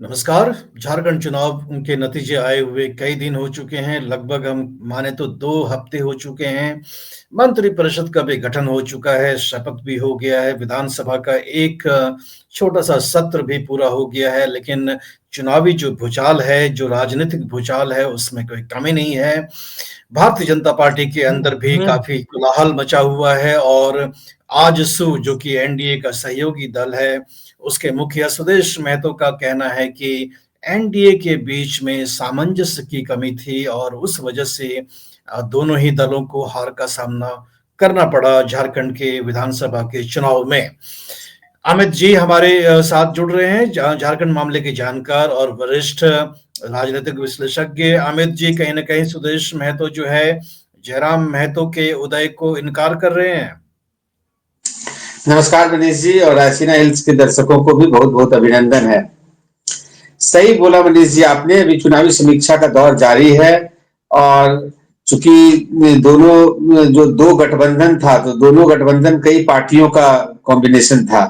नमस्कार। झारखंड चुनाव के नतीजे आए हुए कई दिन हो चुके हैं, लगभग हम माने तो 2 हफ्ते हो चुके हैं। मंत्रिपरिषद का भी गठन हो चुका है, शपथ भी हो गया है, विधानसभा का एक छोटा-सा सत्र भी पूरा हो गया है, लेकिन चुनावी जो भूचाल है, जो राजनीतिक भूचाल है, उसमें कोई कमी नहीं है। भारतीय जनता पार्टी के अंदर भी काफ़ी कोलाहल मचा हुआ है और आजसू जो कि एनडीए का सहयोगी दल है, उसके मुखिया सुदेश महतो का कहना है कि एनडीए के बीच में सामंजस्य की कमी थी और उस वजह से दोनों ही दलों को हार का सामना करना पड़ा झारखंड के विधानसभा के चुनाव में। अमित जी हमारे साथ जुड़ रहे हैं, झारखंड मामले के जानकार और वरिष्ठ राजनीतिक विश्लेषज्ञ। अमित जी, कहीं न कहीं सुदेश महतो जो है, जयराम महतो के उदय को इनकार कर रहे हैं। नमस्कार मनीष जी और रायसीना हिल्स के दर्शकों को भी बहुत बहुत अभिनंदन है। सही बोला मनीष जी आपने, अभी चुनावी समीक्षा का दौर जारी है और चूंकि दोनों जो दो गठबंधन था तो दोनों गठबंधन कई पार्टियों का कॉम्बिनेशन था।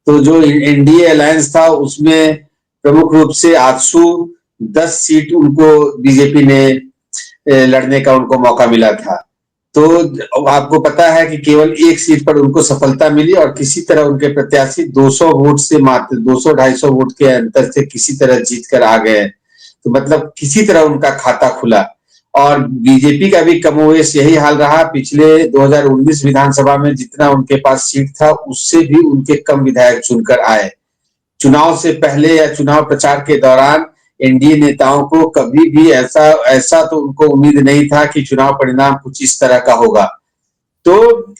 तो जो एनडीए अलायंस था उसमें प्रमुख रूप से आजसू 10 सीट उनको बीजेपी ने लड़ने का उनको मौका मिला था। तो आपको पता है कि केवल एक सीट पर उनको सफलता मिली और किसी तरह उनके प्रत्याशी 200 वोट से मात्र 200-250 वोट के अंतर से किसी तरह जीत कर आ गए। तो मतलब किसी तरह उनका खाता खुला और बीजेपी का भी कमोवेश यही हाल रहा। पिछले 2019 विधानसभा में जितना उनके पास सीट था उससे भी उनके कम विधायक चुनकर आए। चुनाव से पहले या चुनाव प्रचार के दौरान एनडीए नेताओं को कभी भी ऐसा ऐसा तो उनको उम्मीद नहीं था कि चुनाव परिणाम कुछ इस तरह का होगा। तो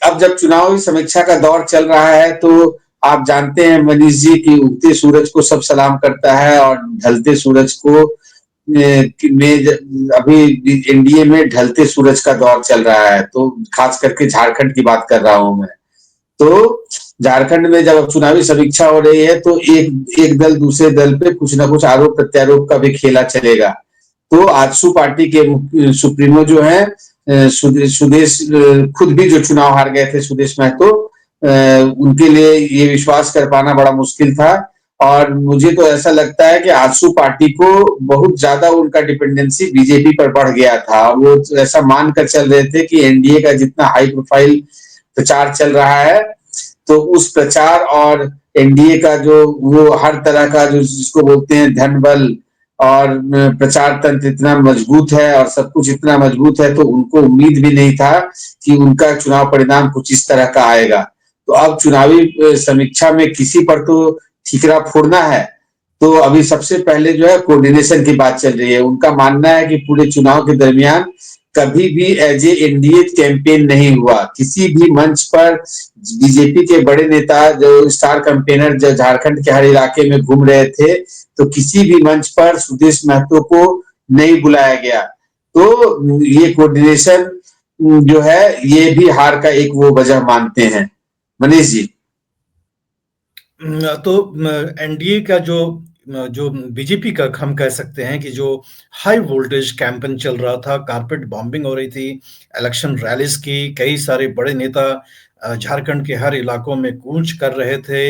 अब जब चुनावी समीक्षा का दौर चल रहा है तो आप जानते हैं मनीष जी कि उगते सूरज को सब सलाम करता है और ढलते सूरज को में अभी एनडीए में ढलते सूरज का दौर चल रहा है। तो खास करके झारखंड की बात कर रहा हूं मैं। तो झारखंड में जब चुनावी समीक्षा हो रही है तो एक एक दल दूसरे दल पे कुछ ना कुछ आरोप प्रत्यारोप का भी खेला चलेगा। तो आजसू पार्टी के सुप्रीमो जो है सुदेश खुद भी जो चुनाव हार गए थे सुदेश महतो, उनके लिए ये विश्वास कर पाना बड़ा मुश्किल था। और मुझे तो ऐसा लगता है कि आजसू पार्टी को बहुत ज्यादा उनका डिपेंडेंसी बीजेपी पर बढ़ गया था और वो ऐसा मानकर चल रहे थे कि एनडीए का जितना हाई प्रोफाइल प्रचार चल रहा है तो उस प्रचार और एनडीए का जो वो हर तरह का जो जिसको बोलते हैं धन बल और प्रचार तंत्र इतना मजबूत है और सब कुछ इतना मजबूत है तो उनको उम्मीद भी नहीं था कि उनका चुनाव परिणाम कुछ इस तरह का आएगा। तो अब चुनावी समीक्षा में किसी पर तो ठीकरा फोड़ना है। तो अभी सबसे पहले जो है कोऑर्डिनेशन की बात चल रही है। उनका मानना है कि पूरे चुनाव के दरमियान कभी भी एज ए एनडीए कैंपेन नहीं हुआ। किसी भी मंच पर बीजेपी के बड़े नेता जो स्टार कैंपेनर जो झारखंड के हर इलाके में घूम रहे थे तो किसी भी मंच पर सुदेश महतो को नहीं बुलाया गया। तो ये कोऑर्डिनेशन जो है ये भी हार का एक वो वजह मानते हैं मनीष जी। तो एनडीए का जो जो बीजेपी का हम कह सकते हैं कि जो हाई वोल्टेज कैंपेन चल रहा था, कारपेट बॉम्बिंग हो रही थी, इलेक्शन रैलीज की, कई सारे बड़े नेता झारखंड के हर इलाकों में कूच कर रहे थे।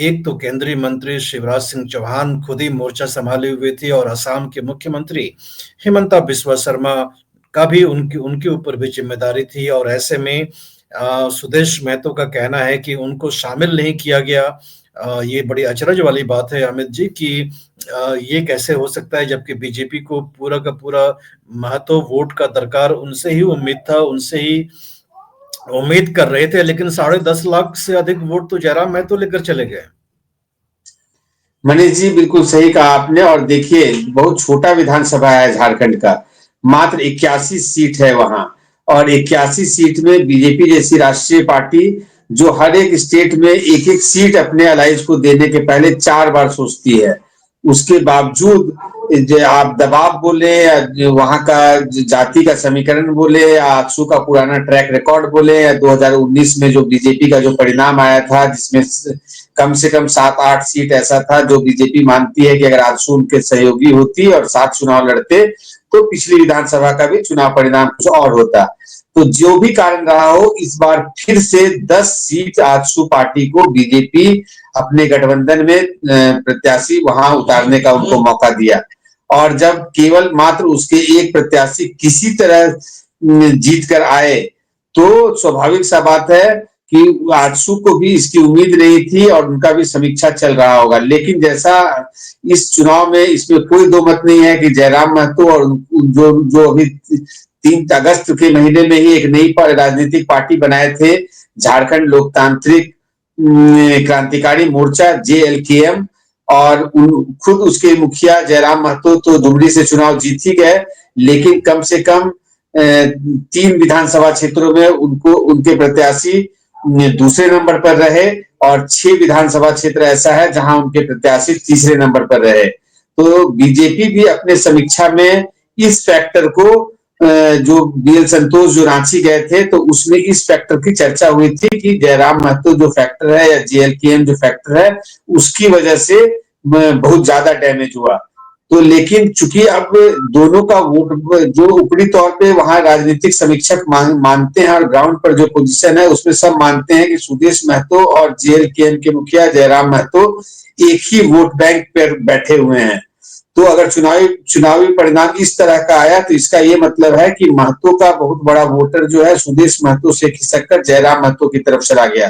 एक तो केंद्रीय मंत्री शिवराज सिंह चौहान खुद ही मोर्चा संभाले हुए थे और असम के मुख्यमंत्री हिमंता बिस्वा शर्मा का भी उनके उनके ऊपर भी जिम्मेदारी थी और ऐसे में सुदेश महतो का कहना है कि उनको शामिल नहीं किया गया। ये बड़ी अचरज वाली बात है अमित जी कि ये कैसे हो सकता है जबकि बीजेपी को पूरा का पूरा महतो वोट का दरकार उनसे ही उम्मीद था, उनसे ही उम्मीद कर रहे थे, लेकिन 10.5 लाख से अधिक वोट तो जयराम महतो लेकर चले गए। मनीष जी बिल्कुल सही कहा आपने। और देखिए बहुत छोटा विधानसभा है झारखंड का, मात्र 81 सीट है वहां और 81 सीट में बीजेपी जैसी राष्ट्रीय पार्टी जो हर एक स्टेट में एक एक सीट अपने अलायंस को देने के पहले 4 बार सोचती है, उसके बावजूद जो आप दबाव बोले या वहां का जाति का समीकरण बोले या आजसू का पुराना ट्रैक रिकॉर्ड बोले या 2019 में जो बीजेपी का जो परिणाम आया था जिसमें कम से कम 7-8 सीट ऐसा था जो बीजेपी मानती है कि अगर आजसू उनके सहयोगी होती और 7 चुनाव लड़ते तो पिछली विधानसभा का भी चुनाव परिणाम कुछ और होता। तो जो भी कारण रहा हो, इस बार फिर से 10 सीट आजसू पार्टी को बीजेपी अपने गठबंधन में प्रत्याशी वहां उतारने का उनको मौका दिया। और जब केवल मात्र उसके एक प्रत्याशी किसी तरह जीत कर आए, तो स्वाभाविक सा बात है कि आजसू को भी इसकी उम्मीद नहीं थी और उनका भी समीक्षा चल रहा होगा। लेकिन जैसा इस चुनाव में, इसमें कोई दो मत नहीं है कि जयराम महतो और जो जो अभी 3 अगस्त के महीने में ही एक नई राजनीतिक पार्टी बनाए थे, झारखंड लोकतांत्रिक क्रांतिकारी मोर्चा JLKM, और खुद उसके मुखिया जयराम महतो तो दुमरी से चुनाव जीत ही गए, लेकिन कम से कम 3 विधानसभा क्षेत्रों में उनको उनके प्रत्याशी दूसरे नंबर पर रहे, और 6 विधानसभा क्षेत्र ऐसा है जहां उनके प्रत्याशी तीसरे नंबर पर रहे। तो बीजेपी भी अपने समीक्षा में इस फैक्टर को, जो BL संतोष जो रांची गए थे, तो उसमें इस फैक्टर की चर्चा हुई थी कि जयराम महतो जो फैक्टर है या JLKM जो फैक्टर है, उसकी वजह से बहुत ज्यादा डैमेज हुआ। तो लेकिन चूंकि अब दोनों का वोट जो ऊपरी तौर पे वहां राजनीतिक समीक्षक मानते हैं, और ग्राउंड पर जो पोजीशन है उसमें सब मानते हैं कि सुदेश महतो और JLKM के मुखिया जयराम महतो एक ही वोट बैंक पर बैठे हुए हैं। तो अगर चुनावी परिणाम इस तरह का आया, तो इसका ये मतलब है कि महतो का बहुत बड़ा वोटर जो है सुदेश महतो से खिसक कर जयराम महतो की तरफ चला गया।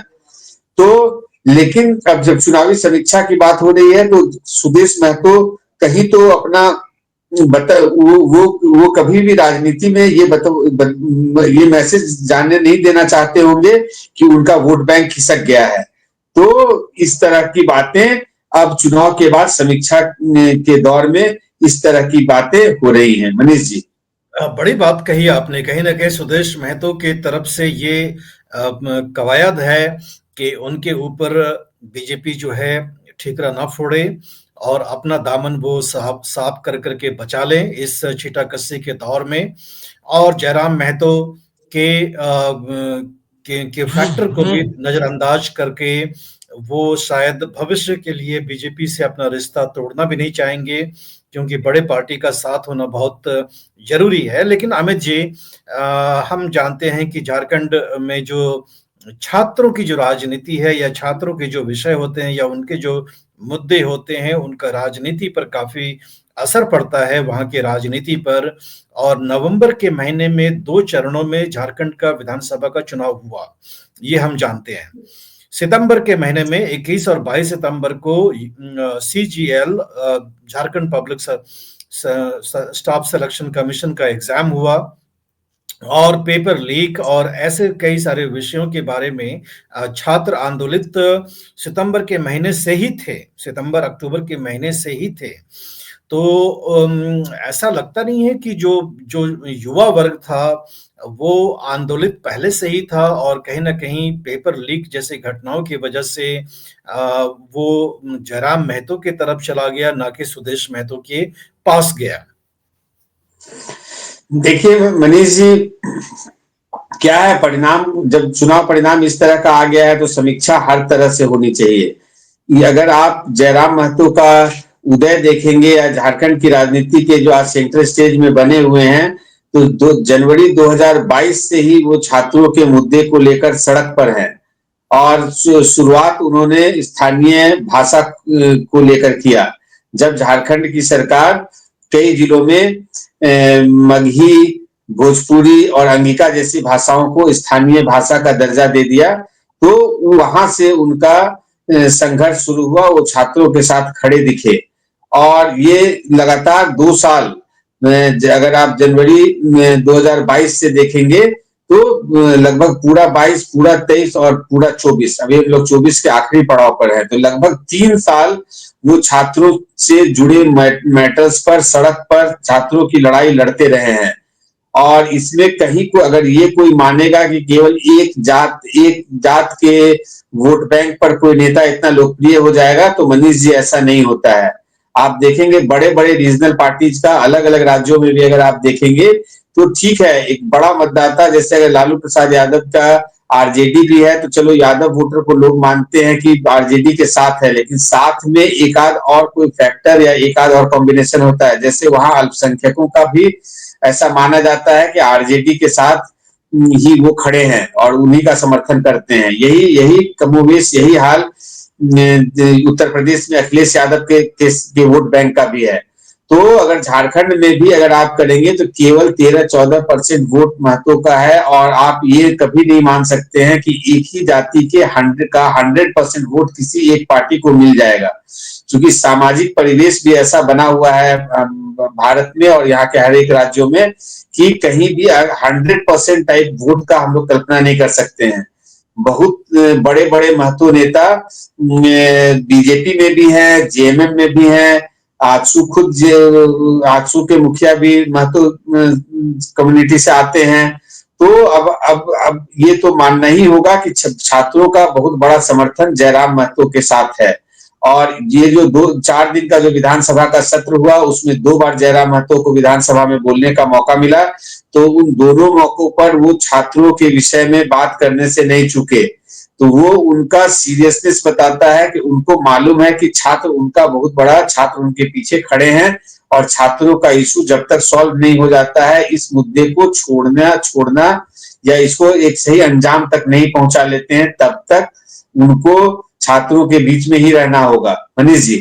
तो लेकिन अब जब चुनावी समीक्षा की बात हो रही है, तो सुदेश महतो कहीं तो अपना वो कभी भी राजनीति में ये मैसेज जानने नहीं देना चाहते होंगे कि उनका वोट बैंक खिसक गया है। तो इस तरह की बातें अब चुनाव के बाद समीक्षा के दौर में इस तरह की बातें हो रही हैं। मनीष जी, बड़ी बात कही आपने। कहीं ना कहीं सुदेश महतो की तरफ से ये कवायद है कि उनके ऊपर बीजेपी जो है ठीकरा ना फोड़े और अपना दामन वो साफ कर करके बचा ले इस छीटाकशी के दौर में, और जयराम महतो के फैक्टर को भी नजरअंदाज करके वो शायद भविष्य के लिए बीजेपी से अपना रिश्ता तोड़ना भी नहीं चाहेंगे, क्योंकि बड़े पार्टी का साथ होना बहुत जरूरी है। लेकिन अमित जी, हम जानते हैं कि झारखंड में जो छात्रों की जो राजनीति है या छात्रों के जो विषय होते हैं या उनके जो मुद्दे होते हैं, उनका राजनीति पर काफी असर पड़ता है, वहां की राजनीति पर। और नवंबर के महीने में 2 चरणों में झारखंड का विधानसभा का चुनाव हुआ, ये हम जानते हैं। सितंबर के महीने में 21 और 22 सितंबर को CGL Jharkhand public staff selection commission का एग्जाम हुआ, और पेपर लीक और ऐसे कई सारे विषयों के बारे में छात्र आंदोलित सितंबर के महीने से ही थे, सितंबर अक्टूबर के महीने से ही थे। तो ऐसा लगता नहीं है कि जो युवा वर्ग था वो आंदोलित पहले से ही था, और कहीं ना कहीं पेपर लीक जैसे घटनाओं की वजह से वो जयराम महतो की तरफ चला गया, ना कि सुदेश महतो के पास गया। देखिए मनीष जी, क्या है परिणाम, जब चुनाव परिणाम इस तरह का आ गया है तो समीक्षा हर तरह से होनी चाहिए। अगर आप जयराम महतो का उदय देखेंगे या झारखंड की राजनीति के जो आज सेंट्रल स्टेज में बने हुए हैं, तो जनवरी 2022 से ही वो छात्रों के मुद्दे को लेकर सड़क पर हैं, और शुरुआत उन्होंने स्थानीय भाषा को लेकर किया। जब झारखंड की सरकार कई जिलों में मगही, भोजपुरी और अंगिका जैसी भाषाओं को स्थानीय भाषा का दर्जा दे दिया, तो वहां से उनका संघर्ष शुरू हुआ, वो छात्रों के साथ खड़े दिखे। और ये लगातार 2 साल, अगर आप जनवरी 2022 से देखेंगे तो लगभग पूरा 22, पूरा 23 और पूरा 24, अभी हम लोग 24 के आखिरी पड़ाव पर है, तो लगभग 3 साल वो छात्रों से जुड़े मैटर्स पर सड़क पर छात्रों की लड़ाई लड़ते रहे हैं। और इसमें कहीं को अगर ये कोई मानेगा कि केवल एक जात के वोट बैंक पर कोई नेता इतना लोकप्रिय हो जाएगा, तो मनीष जी ऐसा नहीं होता है। आप देखेंगे बड़े बड़े रीजनल पार्टीज का अलग अलग राज्यों में भी अगर आप देखेंगे तो ठीक है, एक बड़ा मतदाता जैसे अगर लालू प्रसाद यादव का आरजेडी भी है, तो चलो यादव वोटर को लोग मानते हैं कि आरजेडी के साथ है, लेकिन साथ में एक आध और कोई फैक्टर या एक आध और कॉम्बिनेशन होता है। जैसे वहां अल्पसंख्यकों का भी ऐसा माना जाता है कि आरजेडी के साथ ही वो खड़े हैं और उन्हीं का समर्थन करते हैं। यही यही कमोवेश यही हाल उत्तर प्रदेश में अखिलेश यादव के वोट बैंक का भी है। तो अगर झारखंड में भी अगर आप करेंगे तो केवल 13-14% वोट महतो का है, और आप ये कभी नहीं मान सकते हैं कि एक ही जाति के 100% वोट किसी एक पार्टी को मिल जाएगा, क्योंकि सामाजिक परिवेश भी ऐसा बना हुआ है भारत में और यहाँ के हर एक राज्यों में कि कहीं भी 100% टाइप वोट का हम लोग कल्पना नहीं कर सकते हैं। बहुत बड़े बड़े महतो नेता बीजेपी में भी हैं, जेएमएम में भी हैं, आजसू के मुखिया भी महतो कम्युनिटी से आते हैं। तो अब ये तो मानना ही होगा कि छात्रों का बहुत बड़ा समर्थन जयराम महतो के साथ है। और ये जो 4 दिन का जो विधानसभा का सत्र हुआ उसमें 2 बार जयराम महतो को विधानसभा में बोलने का मौका मिला, तो उन दोनों मौकों पर वो छात्रों के विषय में बात करने से नहीं चूके। तो वो उनका सीरियसनेस बताता है कि उनको मालूम है कि छात्र उनका बहुत बड़ा छात्र उनके पीछे खड़े हैं, और छात्रों का इशू जब तक सॉल्व नहीं हो जाता है इस मुद्दे को छोड़ना या इसको एक सही अंजाम तक नहीं पहुंचा लेते हैं तब तक उनको छात्रों के बीच में ही रहना होगा। मनीष जी।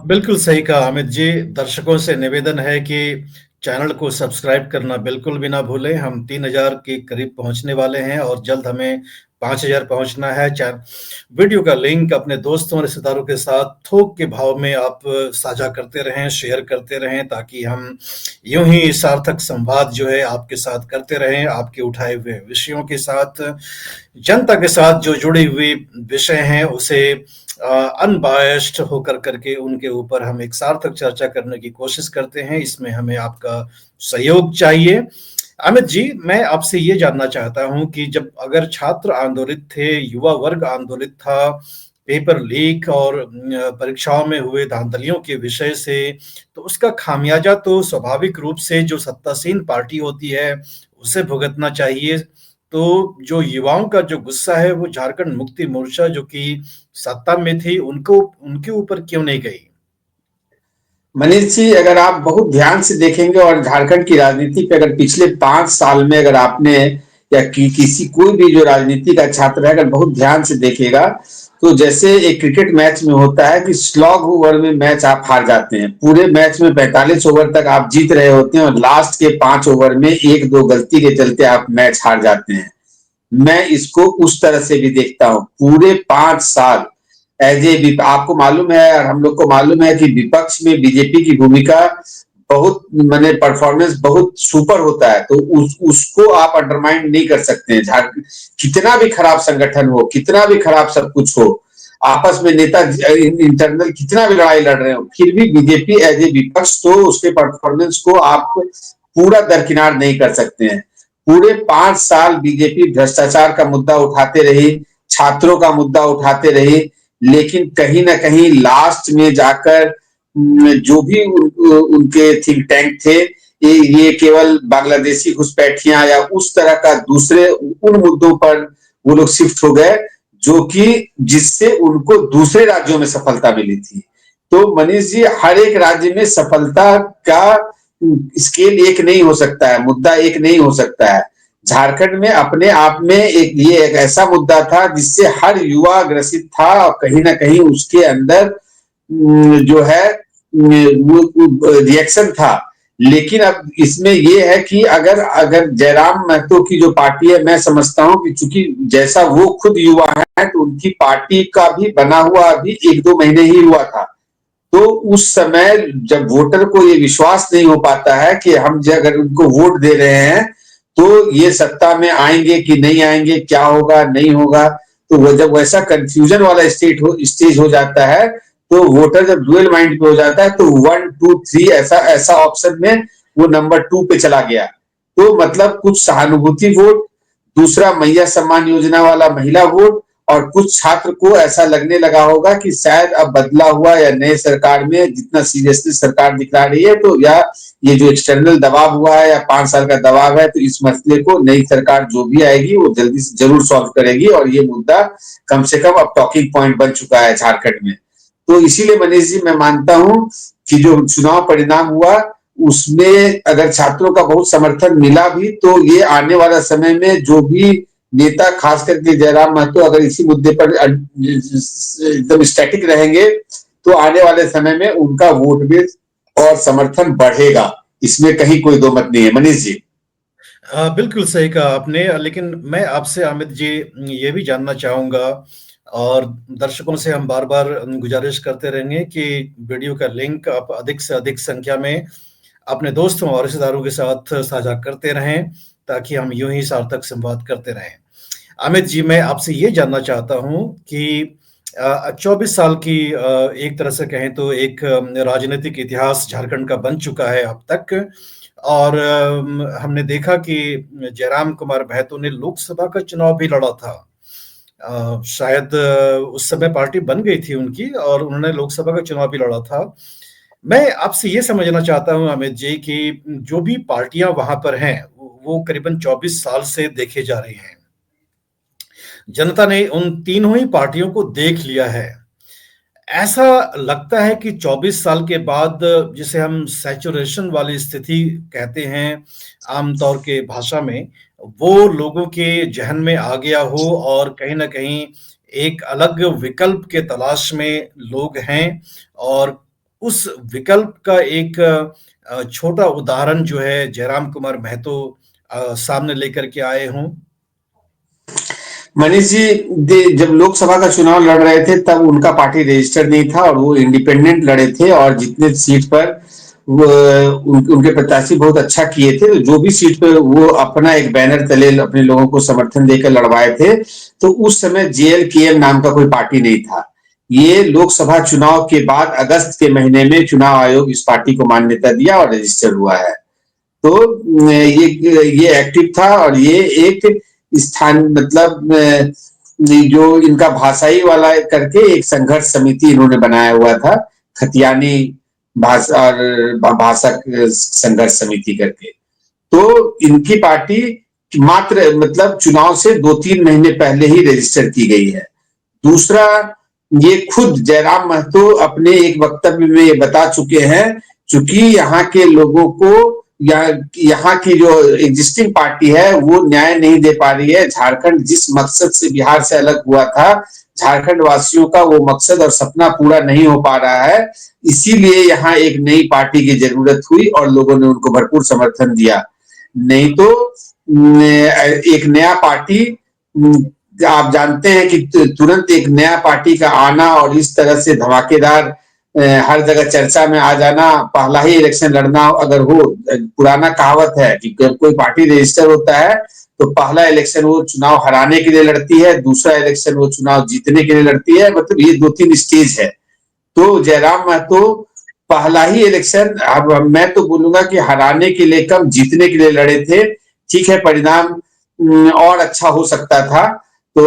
बिल्कुल सही कहा अमित जी। दर्शकों से निवेदन है कि चैनल को सब्सक्राइब करना बिल्कुल भी ना भूलें। हम 3000 के करीब पहुंचने वाले हैं और जल्द हमें 5000 पहुंचना है। वीडियो का लिंक अपने दोस्तों और रिश्तेदारों के साथ थोक के भाव में आप साझा करते रहें, शेयर करते रहें, ताकि हम यूं ही सार्थक संवाद जो है आपके साथ करते रहें, आपके उठाए हुए विषयों के साथ, जनता के साथ जो जुड़ी हुई विषय हैं उसे अनबायस्ड होकर करके उनके ऊपर हम एक सार्थक चर्चा करने की कोशिश करते हैं। इसमें हमें आपका सहयोग चाहिए। अमित जी, मैं आपसे ये जानना चाहता हूं कि जब अगर छात्र आंदोलित थे, युवा वर्ग आंदोलित था, पेपर लीक और परीक्षाओं में हुए धांधलियों के विषय से, तो उसका खामियाजा तो स्वाभाविक रूप से जो सत्तासीन पार्टी होती है उसे भुगतना चाहिए। तो जो युवाओं का जो गुस्सा है वो झारखंड मुक्ति मोर्चा जो कि सत्ता में थी उनके ऊपर क्यों नहीं गई? मनीष जी, अगर आप बहुत ध्यान से देखेंगे और झारखंड की राजनीति पे अगर पिछले 5 साल में अगर आपने या किसी कोई भी जो राजनीति का छात्र है अगर बहुत ध्यान से देखेगा, तो जैसे एक क्रिकेट मैच में होता है कि स्लॉग ओवर में मैच आप हार जाते हैं। पूरे मैच में 45 ओवर तक आप जीत रहे होते हैं और लास्ट के 5 ओवर में 1-2 गलती के चलते आप मैच हार जाते हैं। मैं इसको उस तरह से भी देखता हूं। पूरे 5 साल आपको मालूम है और हम लोग को मालूम है कि विपक्ष में बीजेपी की भूमिका बहुत माने परफॉर्मेंस बहुत सुपर होता है, तो उसको आप अंडरमाइन नहीं कर सकते हैं। कितना भी खराब संगठन हो, कितना भी खराब सब कुछ हो, आपस में नेता इंटरनल कितना भी लड़ाई लड़ रहे हो, फिर भी बीजेपी एज ए विपक्ष तो उसके परफॉर्मेंस को आप पूरा दरकिनार नहीं कर सकते हैं। पूरे 5 साल बीजेपी भ्रष्टाचार का मुद्दा उठाते रही, छात्रों का मुद्दा उठाते रही, लेकिन कहीं ना कहीं लास्ट में जाकर जो भी उनके थिंक टैंक थे ये केवल बांग्लादेशी घुसपैठियां या उस तरह का दूसरे उन मुद्दों पर वो लोग शिफ्ट हो गए जो कि जिससे उनको दूसरे राज्यों में सफलता मिली थी। तो मनीष जी, हर एक राज्य में सफलता का स्केल एक नहीं हो सकता है, मुद्दा एक नहीं हो सकता है। झारखंड में अपने आप में ये एक ऐसा मुद्दा था जिससे हर युवा ग्रसित था और कहीं ना कहीं उसके अंदर जो है वो रिएक्शन था। लेकिन अब इसमें ये है कि अगर जयराम महतो की जो पार्टी है, मैं समझता हूं कि चूंकि जैसा वो खुद युवा है तो उनकी पार्टी का भी बना हुआ अभी 1-2 महीने ही हुआ था। तो उस समय जब वोटर को ये विश्वास नहीं हो पाता है कि हम अगर उनको वोट दे रहे हैं तो ये सत्ता में आएंगे कि नहीं आएंगे, क्या होगा नहीं होगा, तो वो जब वैसा कंफ्यूजन वाला स्टेज हो जाता है तो वोटर जब डुअल माइंड पे हो जाता है तो 1, 2, 3 ऐसा ऑप्शन में वो नंबर 2 पे चला गया। तो मतलब कुछ सहानुभूति वोट, दूसरा मैया सम्मान योजना वाला महिला वोट, और कुछ छात्र को ऐसा लगने लगा होगा कि शायद अब बदला हुआ या नए सरकार में जितना सीरियसली सरकार दिखा रही है, तो या ये जो एक्सटर्नल दबाव हुआ है या 5 साल का दबाव है, तो इस मसले को नई सरकार जो भी आएगी वो जल्दी से जरूर सॉल्व करेगी और ये मुद्दा कम से कम अब टॉकिंग पॉइंट बन चुका है झारखंड में। तो इसीलिए मनीष जी, मैं मानता हूं कि जो चुनाव परिणाम हुआ उसमें अगर छात्रों का बहुत समर्थन मिला भी तो ये आने वाला समय में जो भी नेता, खास करके जयराम महतो, अगर इसी मुद्दे पर एकदम स्टैटिक रहेंगे तो आने वाले समय में उनका वोट बेस और समर्थन बढ़ेगा, इसमें कहीं कोई दो मत नहीं है। मनीष जी। बिल्कुल सही कहा आपने, लेकिन मैं आपसे अमित जी ये भी जानना चाहूँगा, और दर्शकों से हम बार-बार गुज़ारिश करते रहेंगे कि वीडियो का लिंक आप अधिक से अधिक संख्या में अपने दोस्तों और रिश्तेदारों के साथ साझा करते रहें, ताकि हम यूँ ही सार्थक संवाद करते रहें। अमित जी, मैं आपसे ये जानना चाहता हूँ कि 24 साल की एक तरह से कहें तो एक राजनीतिक इतिहास झारखंड का बन चुका है अब तक, और हमने देखा कि जयराम कुमार महतो ने लोकसभा का चुनाव भी लड़ा था। शायद उस समय पार्टी बन गई थी उनकी और उन्होंने लोकसभा का चुनाव भी लड़ा था। मैं आपसे ये समझना चाहता हूँ अमित जी कि जो भी पार्टियाँ वहाँ पर हैं, वो करीबन 24 साल से देखे जा रही हैं। जनता ने उन तीनों ही पार्टियों को देख लिया है। ऐसा लगता है कि 24 साल के बाद, जिसे हम सैचुरेशन वाली स्थिति कहते हैं आमतौर के भाषा में, वो लोगों के ज़हन में आ गया हो और कहीं न कहीं एक अलग विकल्प के तलाश में लोग हैं, और उस विकल्प का एक छोटा उदाहरण जो है जयराम कुमार महतो सामने लेकर के आए हों। मनीष जी, जब लोकसभा का चुनाव लड़ रहे थे तब उनका पार्टी रजिस्टर्ड नहीं था और वो इंडिपेंडेंट लड़े थे, और जितने सीट पर उनके प्रत्याशी बहुत अच्छा किए थे, जो भी सीट पर वो अपना एक बैनर तले अपने लोगों को समर्थन देकर लड़वाए थे, तो उस समय जेएलकेएम नाम का कोई पार्टी नहीं था। ये लोकसभा चुनाव के बाद अगस्त के महीने में चुनाव आयोग इस पार्टी को मान्यता दिया और रजिस्टर हुआ है। तो ये एक्टिव था, और ये एक स्थान मतलब जो इनका भाषाई वाला करके एक संघर्ष समिति इन्होंने बनाया हुआ था, खतियानी भाषा और भाषा संघर्ष समिति करके। तो इनकी पार्टी मात्र मतलब चुनाव से 2-3 महीने पहले ही रजिस्टर की गई है। दूसरा, ये खुद जयराम महतो अपने एक वक्तव्य में ये बता चुके हैं, चूंकि यहाँ के लोगों को यहाँ की जो एग्जिस्टिंग पार्टी है वो न्याय नहीं दे पा रही है। झारखंड जिस मकसद से बिहार से अलग हुआ था, झारखंड वासियों का वो मकसद और सपना पूरा नहीं हो पा रहा है, इसीलिए यहाँ एक नई पार्टी की जरूरत हुई और लोगों ने उनको भरपूर समर्थन दिया। नहीं तो एक नया पार्टी, आप जानते हैं कि तुरंत एक नया पार्टी का आना और इस तरह से धमाकेदार हर जगह चर्चा में आ जाना, पहला ही इलेक्शन लड़ना अगर हो, पुराना कहावत है कि जब कोई पार्टी रजिस्टर होता है तो पहला इलेक्शन वो चुनाव हराने के लिए लड़ती है, दूसरा इलेक्शन वो चुनाव जीतने के लिए लड़ती है, मतलब ये 2-3 स्टेज है। तो जयराम महतो पहला ही इलेक्शन, अब मैं तो बोलूंगा कि हराने के लिए कम जीतने के लिए लड़े थे। ठीक है, परिणाम और अच्छा हो सकता था। तो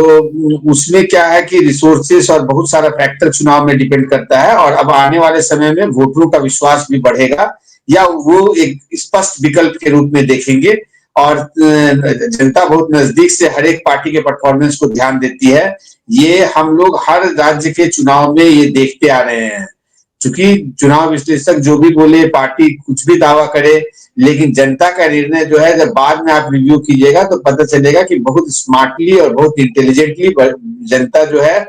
उसमें क्या है कि रिसोर्सेस और बहुत सारा फैक्टर चुनाव में डिपेंड करता है, और अब आने वाले समय में वोटरों का विश्वास भी बढ़ेगा, या वो एक स्पष्ट विकल्प के रूप में देखेंगे। और जनता बहुत नजदीक से हर एक पार्टी के परफॉर्मेंस को ध्यान देती है। ये हम लोग हर राज्य के चुनाव में ये देखते आ रहे हैं। चूंकि चुनाव विश्लेषक जो भी बोले, पार्टी कुछ भी दावा करे, लेकिन जनता का निर्णय जो है जब बाद में आप रिव्यू कीजिएगा तो पता चलेगा कि बहुत स्मार्टली और बहुत इंटेलिजेंटली जनता जो है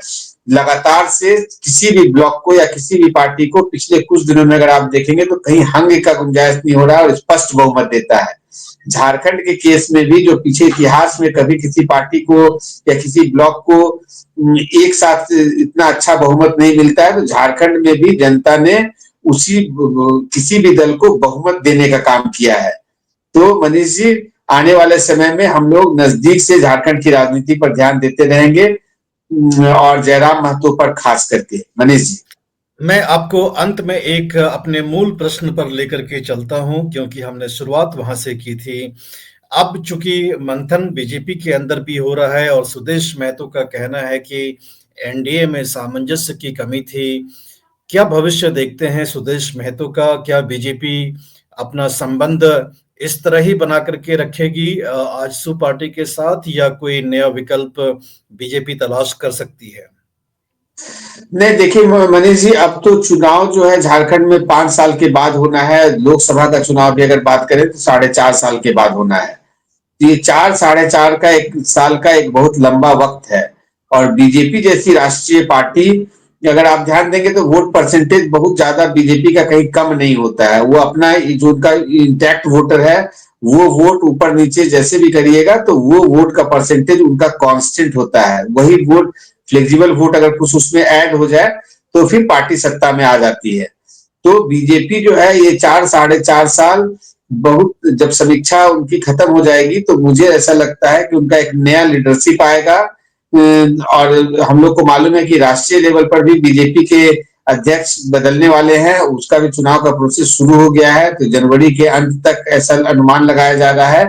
लगातार से किसी भी ब्लॉक को या किसी भी पार्टी को पिछले कुछ दिनों में अगर आप देखेंगे तो कहीं हंग का गुंजाइश नहीं हो रहा है और स्पष्ट बहुमत देता है। झारखंड के केस में भी जो पीछे इतिहास में कभी किसी पार्टी को या किसी ब्लॉक को एक साथ इतना अच्छा बहुमत नहीं मिलता है, तो झारखंड में भी जनता ने उसी किसी भी दल को बहुमत देने का काम किया है। तो मनीष जी, आने वाले समय में हम लोग नजदीक से झारखंड की राजनीति पर ध्यान देते रहेंगे, और जयराम महतो पर खास करके। मनीष जी, मैं आपको अंत में एक अपने मूल प्रश्न पर लेकर के चलता हूं, क्योंकि हमने शुरुआत वहां से की थी। अब चूंकि मंथन बीजेपी के अंदर भी हो रहा है और सुदेश महतो का कहना है कि एनडीए में सामंजस्य की कमी थी, क्या भविष्य देखते हैं सुदेश महतो का? क्या बीजेपी अपना संबंध इस तरह ही बना करके रखेगी आजसू पार्टी के साथ, या कोई नया विकल्प बीजेपी तलाश कर सकती है? नहीं देखिए मनीष जी, अब तो चुनाव जो है झारखंड में 5 साल के बाद होना है। लोकसभा का चुनाव भी अगर बात करें तो 4.5 साल के बाद होना है। ये 4 साढ़े 4 का 1 साल का एक बहुत लंबा वक्त है। और बीजेपी जैसी राष्ट्रीय पार्टी, अगर आप ध्यान देंगे तो वोट परसेंटेज बहुत ज्यादा बीजेपी का कहीं कम नहीं होता है। वो अपना जो उनका इंटैक्ट वोटर है, वो वोट ऊपर नीचे जैसे भी करिएगा तो वो वोट का परसेंटेज उनका कांस्टेंट होता है। वही वोट, फ्लेक्सिबल वोट अगर कुछ उसमें ऐड हो जाए तो फिर पार्टी सत्ता में आ जाती है। तो बीजेपी जो है ये 4 साढ़े 4 साल, बहुत जब समीक्षा उनकी खत्म हो जाएगी तो मुझे ऐसा लगता है कि उनका एक नया लीडरशिप आएगा। और हम लोग को मालूम है कि राष्ट्रीय लेवल पर भी बीजेपी के अध्यक्ष बदलने वाले हैं, उसका भी चुनाव का प्रोसेस शुरू हो गया है। तो जनवरी के अंत तक ऐसा अनुमान लगाया जा रहा है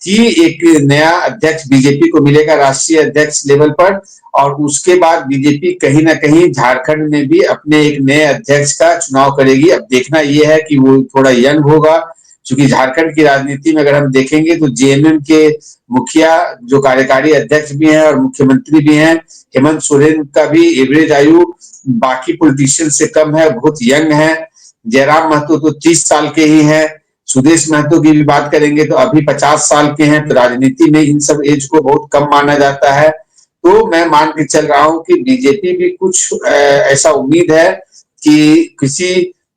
कि एक नया अध्यक्ष बीजेपी को मिलेगा राष्ट्रीय अध्यक्ष लेवल पर। और उसके बाद बीजेपी कहीं ना कहीं झारखंड में भी अपने एक नए अध्यक्ष का चुनाव करेगी। अब देखना यह है कि वो थोड़ा यंग होगा, क्योंकि झारखंड की राजनीति में अगर हम देखेंगे तो जेएमएम के मुखिया जो कार्यकारी अध्यक्ष भी हैं और मुख्यमंत्री भी हैं, हेमंत सोरेन का भी एवरेज आयु बाकी पॉलिटिशियन से कम है, बहुत यंग है। जयराम महतो तो 30 साल के ही हैं। सुदेश महतो की भी बात करेंगे तो अभी 50 साल के हैं। तो राजनीति में इन सब एज को बहुत कम माना जाता है। तो मैं मान के चल रहा हूं कि बीजेपी भी कुछ ऐसा उम्मीद है कि किसी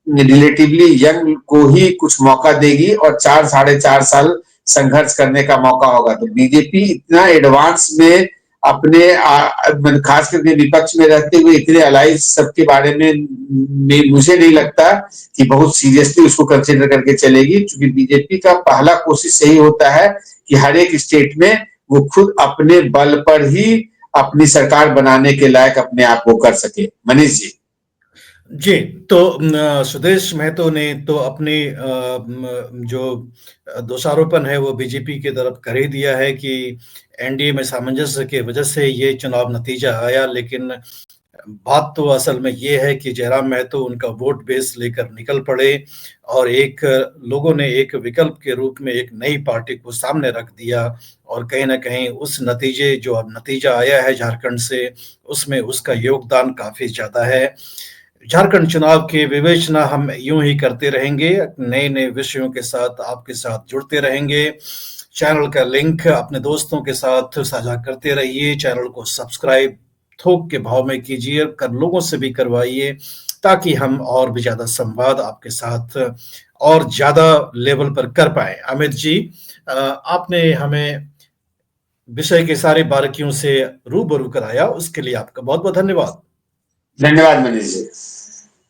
रिलेटिवली यंग को ही कुछ मौका देगी और 4 साढ़े 4 साल संघर्ष करने का मौका होगा। तो बीजेपी इतना एडवांस में अपने खास करके विपक्ष में रहते हुए इतने अलाइज सबके बारे में मुझे नहीं लगता कि बहुत सीरियसली उसको कंसिडर करके चलेगी। क्योंकि बीजेपी का पहला कोशिश यही होता है कि हर एक स्टेट में वो खुद अपने बल पर ही अपनी सरकार बनाने के लायक अपने आप को कर सके। मनीष जी। जी, तो सुदेश महतो ने तो अपनी जो दोषारोपण है वो बीजेपी की तरफ कर ही दिया है कि एनडीए में सामंजस्य की वजह से ये चुनाव नतीजा आया। लेकिन बात तो असल में ये है कि जयराम महतो उनका वोट बेस लेकर निकल पड़े और एक लोगों ने एक विकल्प के रूप में एक नई पार्टी को सामने रख दिया। और कहीं न कहीं उस नतीजे जो अब नतीजा आया है झारखंड से, उसमें उसका योगदान काफ़ी ज़्यादा है। झारखंड चुनाव की विवेचना हम यूं ही करते रहेंगे, नए-नए विषयों के साथ आपके साथ जुड़ते रहेंगे। चैनल का लिंक अपने दोस्तों के साथ साझा करते रहिए, चैनल को सब्सक्राइब थोक के भाव में कीजिए, कर लोगों से भी करवाइए ताकि हम और भी ज़्यादा संवाद आपके साथ और ज़्यादा लेवल पर कर पाएँ। अमित जी, आपने हमें विषय के सारी बारीकियों से रूबरू कराया, उसके लिए आपका बहुत-बहुत धन्यवाद। धन्यवाद मनीष जी।